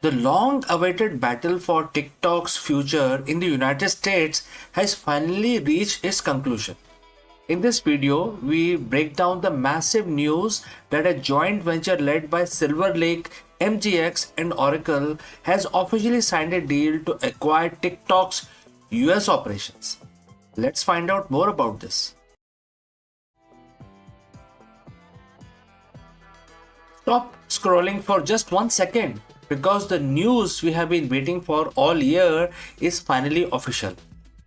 The long-awaited battle for TikTok's future in the United States has finally reached its conclusion. In this video, we break down the massive news that a joint venture led by Silver Lake, MGX, and Oracle has officially signed a deal to acquire TikTok's US operations. Let's find out more about this. Stop scrolling for just 1 second because the news we have been waiting for all year is finally official.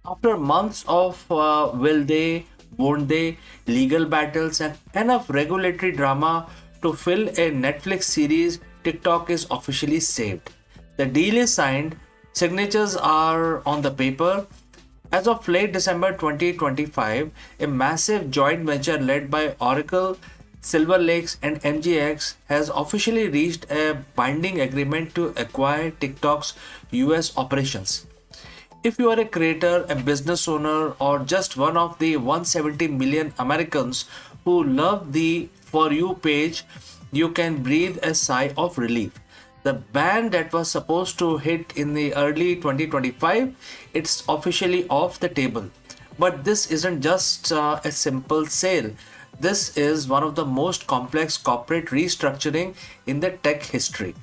After months of will they, won't they, legal battles, and enough regulatory drama to fill a Netflix series, TikTok is officially saved. The deal is signed, signatures are on the paper. As of late December 2025, a massive joint venture led by Oracle, Silver Lakes, and MGX has officially reached a binding agreement to acquire TikTok's US operations. If you are a creator, a business owner, or just one of the 170 million Americans who love the For You page, you can breathe a sigh of relief. The ban that was supposed to hit in the early 2025, it's officially off the table. But this isn't just a simple sale. This is one of the most complex corporate restructuring in the tech history.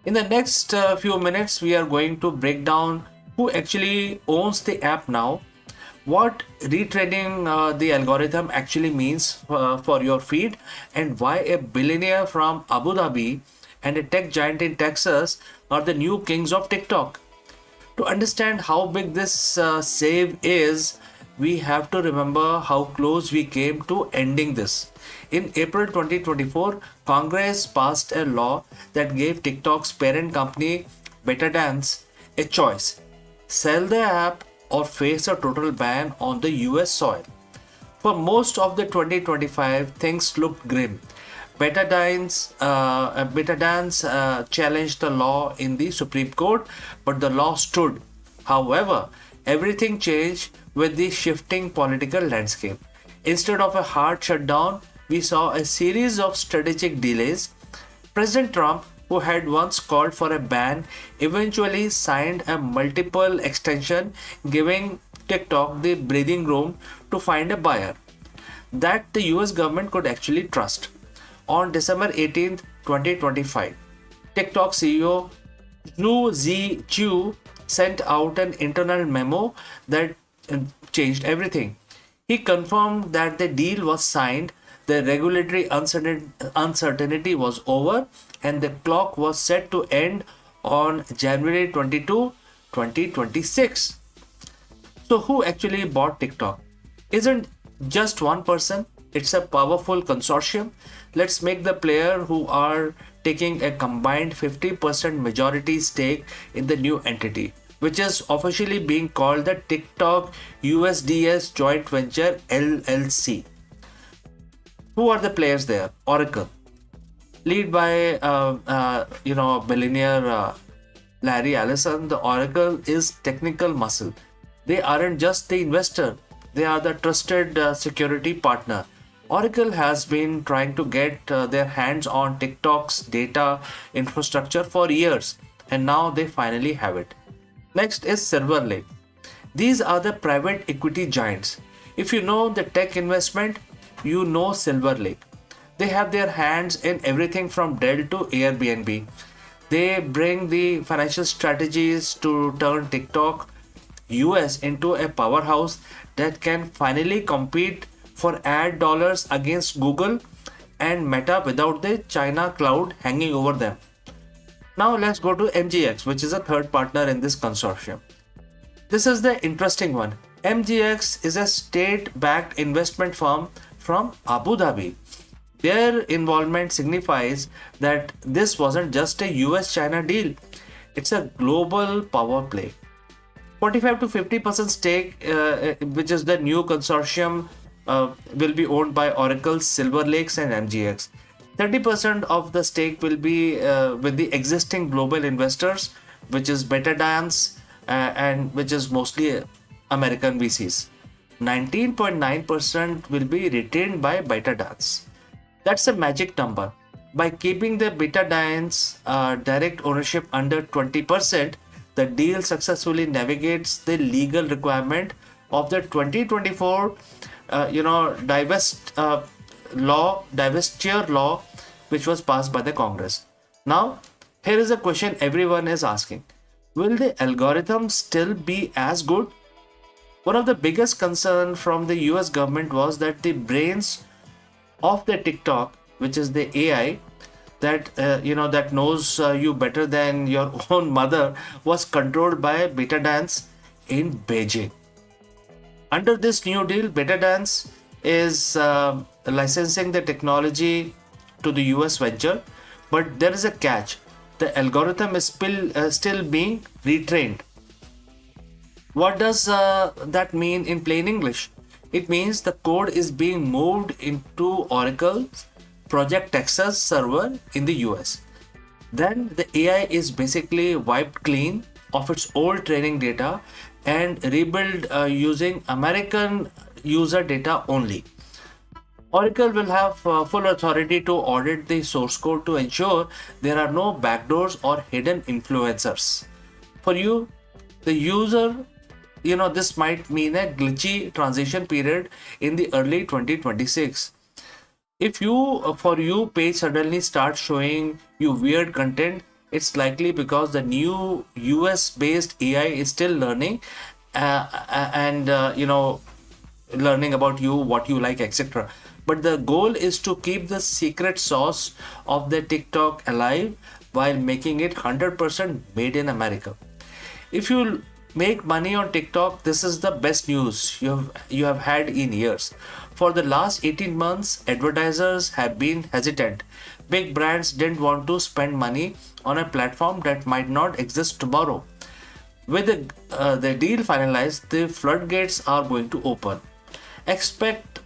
In the next few minutes, we are going to break down who actually owns the app now, what retraining the algorithm actually means for your feed, and why a billionaire from Abu Dhabi and a tech giant in Texas are the new kings of TikTok. To understand how big this save is, we have to remember how close we came to ending this. In April 2024, Congress passed a law that gave TikTok's parent company, ByteDance, a choice: sell the app or face a total ban on the US soil. For most of the 2025, things looked grim. ByteDance challenged the law in the Supreme Court, but the law stood. However, everything changed with the shifting political landscape. Instead of a hard shutdown, we saw a series of strategic delays. President Trump, who had once called for a ban, eventually signed a multiple extension, giving TikTok the breathing room to find a buyer that the US government could actually trust. On December 18th, 2025, TikTok CEO Zhu Chu sent out an internal memo that changed everything. He confirmed that the deal was signed, the regulatory uncertainty was over, and the clock was set to end on January 22, 2026. So who actually bought TikTok? Isn't just one person, it's a powerful consortium. Let's make the player who are taking a combined 50% majority stake in the new entity, which is officially being called the TikTok USDS Joint Venture LLC. Who are the players there? Oracle, led by billionaire Larry Ellison. The Oracle is technical muscle. They aren't just the investor; they are the trusted security partner. Oracle has been trying to get their hands on TikTok's data infrastructure for years, and now they finally have it. Next is Silver Lake. These are the private equity giants. If you know the tech investment, you know Silver Lake. They have their hands in everything from Dell to Airbnb. They bring the financial strategies to turn TikTok US into a powerhouse that can finally compete for ad dollars against Google and Meta without the China cloud hanging over them. Now let's go to MGX, which is a third partner in this consortium. This is the interesting one. MGX is a state-backed investment firm from Abu Dhabi. Their involvement signifies that this wasn't just a US-China deal. It's a global power play. 45 to 50% stake, which is the new consortium, will be owned by Oracle, Silver Lakes, and MGX. 30% of the stake will be with the existing global investors, which is ByteDance and which is mostly American VCs. 19.9% will be retained by ByteDance. That's a magic number. By keeping the BetaDyn's direct ownership under 20%, the deal successfully navigates the legal requirement of the 2024, divestiture law, which was passed by the Congress. Now, here is a question everyone is asking: will the algorithm still be as good? One of the biggest concerns from the US government was that the brains of the TikTok, which is the AI that knows you better than your own mother, was controlled by BetaDance in Beijing. Under this new deal, BetaDance is licensing the technology to the US venture, but there is a catch. The algorithm is still being retrained. What does that mean in plain English? It means the code is being moved into Oracle's Project Texas server in the US. Then the AI is basically wiped clean of its old training data and rebuilt using American user data only. Oracle will have full authority to audit the source code to ensure there are no backdoors or hidden influencers. For you, the user, this might mean a glitchy transition period in the early 2026. If for you page suddenly starts showing you weird content, it's likely because the new US based AI is still learning and learning about you, what you like, etc. But the goal is to keep the secret sauce of the TikTok alive while making it 100% made in America. If you make money on TikTok, this is the best news you have had in years. For the last 18 months, advertisers have been hesitant. Big brands didn't want to spend money on a platform that might not exist tomorrow. With the deal finalized, the floodgates are going to open. Expect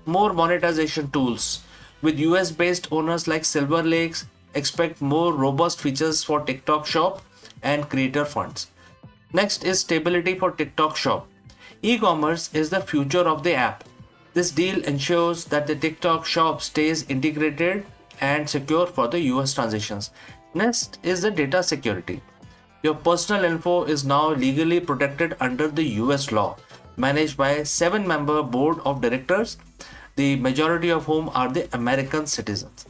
more monetization tools. With US based owners like Silver Lakes, expect more robust features for TikTok Shop and creator funds. Next is stability for TikTok Shop. E-commerce is the future of the app. This deal ensures that the TikTok Shop stays integrated and secure for the US transitions. Next is the data security. Your personal info is now legally protected under the US law, managed by a 7-member board of directors, the majority of whom are the American citizens.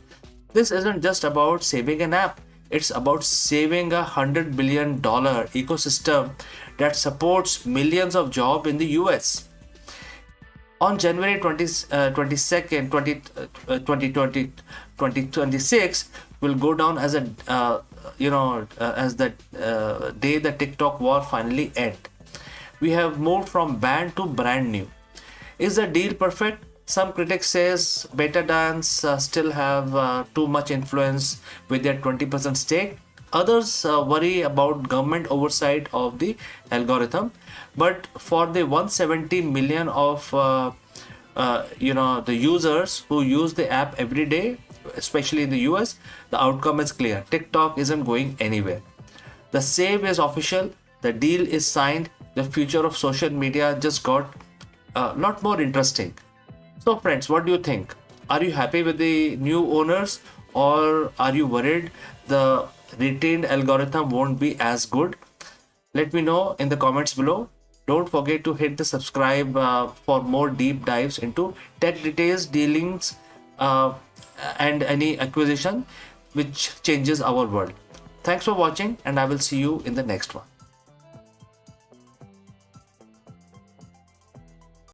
This isn't just about saving an app, it's about saving $100 billion ecosystem that supports millions of jobs in the US. On January 22nd, 2026 will go down as as the day the TikTok war finally end. We have moved from banned to brand new. Is the deal perfect? Some critics says BetaDance still have too much influence with their 20% stake. Others worry about government oversight of the algorithm. But for the 170 million of the users who use the app every day, especially in the US, the outcome is clear. TikTok isn't going anywhere. The save is official. The deal is signed. The future of social media just got a lot more interesting. So friends, what do you think? Are you happy with the new owners, or are you worried the retained algorithm won't be as good? Let me know in the comments below. Don't forget to hit the subscribe for more deep dives into tech details, dealings, and any acquisition which changes our world. Thanks for watching, and I will see you in the next one.